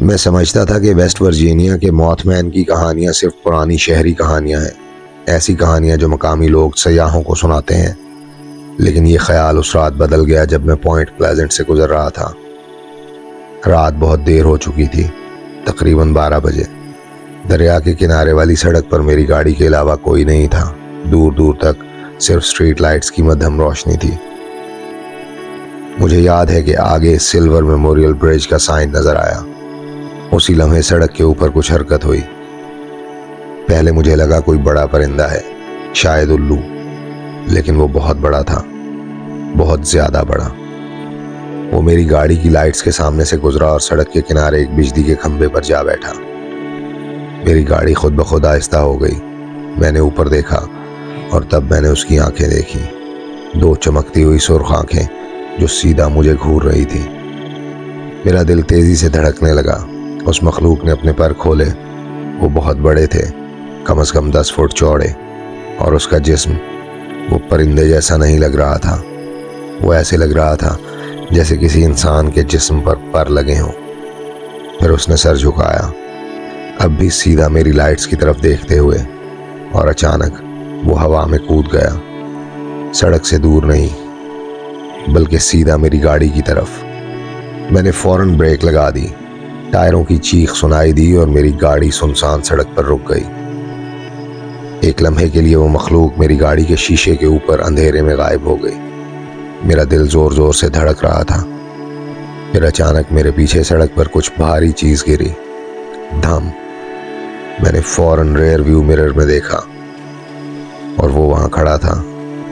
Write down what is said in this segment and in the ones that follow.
میں سمجھتا تھا کہ ویسٹ ورجینیا کے موتھ مین کی کہانیاں صرف پرانی شہری کہانیاں ہیں، ایسی کہانیاں جو مقامی لوگ سیاحوں کو سناتے ہیں، لیکن یہ خیال اس رات بدل گیا جب میں پوائنٹ پلیزنٹ سے گزر رہا تھا۔ رات بہت دیر ہو چکی تھی، تقریباً 12 بجے۔ دریا کے کنارے والی سڑک پر میری گاڑی کے علاوہ کوئی نہیں تھا، دور دور تک صرف سٹریٹ لائٹس کی مدھم روشنی تھی۔ مجھے یاد ہے کہ آگے سلور میموریل برج کا سائن نظر آیا۔ اسی لمحے سڑک کے اوپر کچھ حرکت ہوئی۔ پہلے مجھے لگا کوئی بڑا پرندہ ہے، شاید الو، لیکن وہ بہت بڑا تھا، بہت زیادہ بڑا۔ وہ میری گاڑی کی لائٹس کے سامنے سے گزرا اور سڑک کے کنارے ایک بجلی کے کھمبے پر جا بیٹھا۔ میری گاڑی خود بخود آہستہ ہو گئی۔ میں نے اوپر دیکھا اور تب میں نے اس کی آنکھیں دیکھی، 2 چمکتی ہوئی سرخ آنکھیں جو سیدھا مجھے گھور رہی تھی۔ میرا دل تیزی سے دھڑکنے لگا۔ اس مخلوق نے اپنے پر کھولے۔ وہ بہت بڑے تھے، کم از کم 10 فٹ چوڑے، اور اس کا جسم وہ پرندے جیسا نہیں لگ رہا تھا۔ وہ ایسے لگ رہا تھا جیسے کسی انسان کے جسم پر لگے ہوں۔ پھر اس نے سر جھکایا، اب بھی سیدھا میری لائٹس کی طرف دیکھتے ہوئے، اور اچانک وہ ہوا میں کود گیا، سڑک سے دور نہیں بلکہ سیدھا میری گاڑی کی طرف۔ میں نے فوراً بریک لگا دی، ٹائروں کی چیخ سنائی دی اور میری گاڑی سنسان سڑک پر رک گئی۔ ایک لمحے کے لیے وہ مخلوق میری گاڑی کے شیشے کے اوپر اندھیرے میں غائب ہو گئی۔ میرا دل زور زور سے دھڑک رہا تھا۔ پھر اچانک میرے پیچھے سڑک پر کچھ بھاری چیز گری، دھم۔ میں نے فوراً ریئر ویو مرر میں دیکھا اور وہ وہاں کھڑا تھا،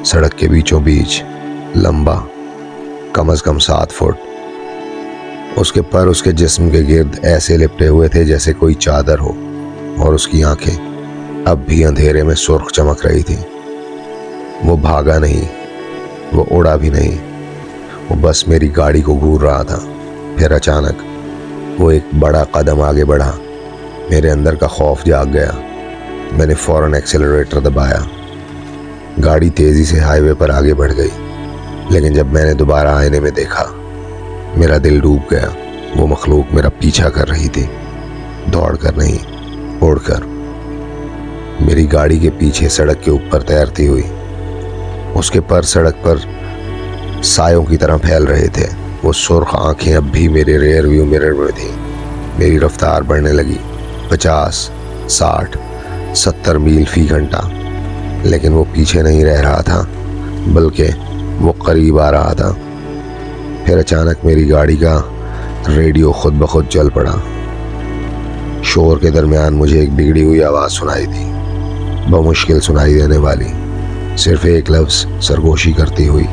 سڑک کے بیچوں بیچ، لمبا، کم از کم 7 فٹ۔ اس کے پر اس کے جسم کے گرد ایسے لپٹے ہوئے تھے جیسے کوئی چادر ہو، اور اس کی آنکھیں اب بھی اندھیرے میں سرخ چمک رہی تھی۔ وہ بھاگا نہیں، وہ اڑا بھی نہیں، وہ بس میری گاڑی کو گھور رہا تھا۔ پھر اچانک وہ ایک بڑا قدم آگے بڑھا۔ میرے اندر کا خوف جاگ گیا۔ میں نے فوراً ایکسیلریٹر دبایا۔ گاڑی تیزی سے ہائی وے پر آگے بڑھ گئی، لیکن جب میں نے دوبارہ آئینے میں دیکھا، میرا دل ڈوب گیا۔ وہ مخلوق میرا پیچھا کر رہی تھی، دوڑ کر نہیں، اڑ کر، میری گاڑی کے پیچھے سڑک کے اوپر تیرتی ہوئی۔ اس کے پر سڑک پر سایوں کی طرح پھیل رہے تھے۔ وہ سرخ آنکھیں اب بھی میرے ریئر ویو مرر میں تھیں۔ میری رفتار بڑھنے لگی، 50، 60، 70 میل فی گھنٹہ، لیکن وہ پیچھے نہیں رہ رہا تھا، بلکہ وہ قریب آ رہا تھا۔ پھر اچانک میری گاڑی کا ریڈیو خود بخود چل پڑا۔ شور کے درمیان مجھے ایک بگڑی ہوئی آواز سنائی دی، بمشکل سنائی دینے والی، صرف ایک لفظ سرگوشی کرتی ہوئی،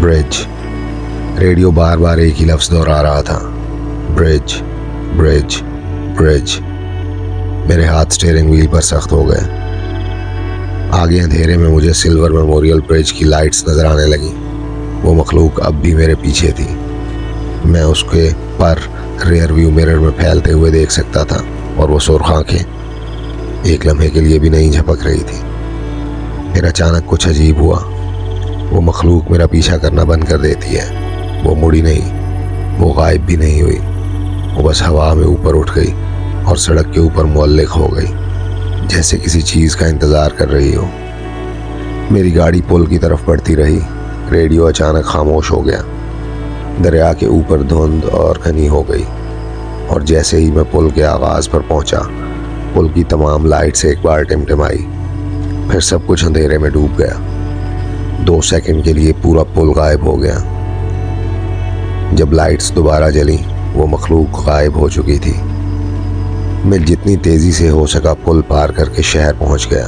برج۔ ریڈیو بار بار ایک ہی لفظ دہرا رہا تھا، برج، برج، برج۔ میرے ہاتھ سٹیئرنگ وہیل پر سخت ہو گئے۔ آگے اندھیرے میں مجھے سلور میموریل برج کی لائٹس نظر آنے لگیں۔ وہ مخلوق اب بھی میرے پیچھے تھی۔ میں اس کے پر ریئر ویو مرر میں پھیلتے ہوئے دیکھ سکتا تھا، اور وہ سرخ آنکھیں ایک لمحے کے لیے بھی نہیں جھپک رہی تھی۔ پھر اچانک کچھ عجیب ہوا۔ وہ مخلوق میرا پیچھا کرنا بند کر دیتی ہے۔ وہ مڑی نہیں، وہ غائب بھی نہیں ہوئی، وہ بس ہوا میں اوپر اٹھ گئی اور سڑک کے اوپر معلق ہو گئی، جیسے کسی چیز کا انتظار کر رہی ہو۔ میری گاڑی پل کی طرف بڑھتی رہی۔ ریڈیو اچانک خاموش ہو گیا۔ دریا کے اوپر دھند اور گھنی ہو گئی، اور جیسے ہی میں پل کے آغاز پر پہنچا، پل کی تمام لائٹس ایک بار ٹمٹمائی۔ پھر سب کچھ اندھیرے میں ڈوب گیا۔ 2 سیکنڈ کے لیے پورا پل غائب ہو گیا۔ جب لائٹس دوبارہ جلیں، وہ مخلوق غائب ہو چکی تھی۔ میں جتنی تیزی سے ہو سکا پل پار کر کے شہر پہنچ گیا۔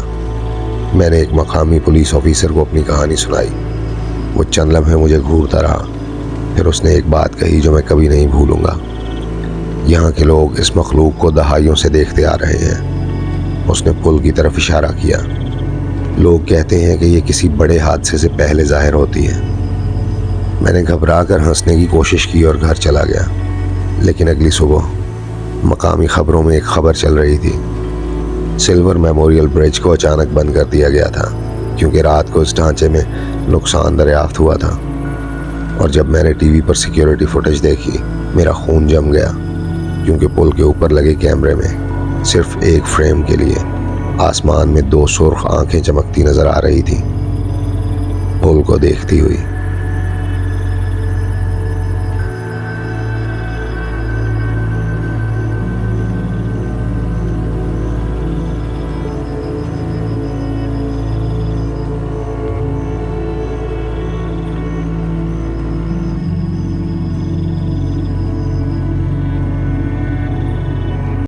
میں نے ایک مقامی پولیس آفیسر کو اپنی کہانی سنائی۔ وہ چند لمحے مجھے گھورتا رہا، پھر اس نے ایک بات کہی جو میں کبھی نہیں بھولوں گا، یہاں کے لوگ اس مخلوق کو دہائیوں سے دیکھتے آ رہے ہیں۔ اس نے پل کی طرف اشارہ کیا۔ لوگ کہتے ہیں کہ یہ کسی بڑے حادثے سے پہلے ظاہر ہوتی ہے۔ میں نے گھبرا کر ہنسنے کی کوشش کی اور گھر چلا گیا، لیکن اگلی صبح مقامی خبروں میں ایک خبر چل رہی تھی، سلور میموریل برج کو اچانک بند کر دیا گیا تھا کیونکہ رات کو اس ڈھانچے میں نقصان دریافت ہوا تھا۔ اور جب میں نے ٹی وی پر سیکیورٹی فوٹیج دیکھی، میرا خون جم گیا، کیونکہ پل کے اوپر لگے کیمرے میں صرف ایک فریم کے لیے آسمان میں 2 سرخ آنکھیں چمکتی نظر آ رہی تھیں۔ پل کو دیکھتی ہوئی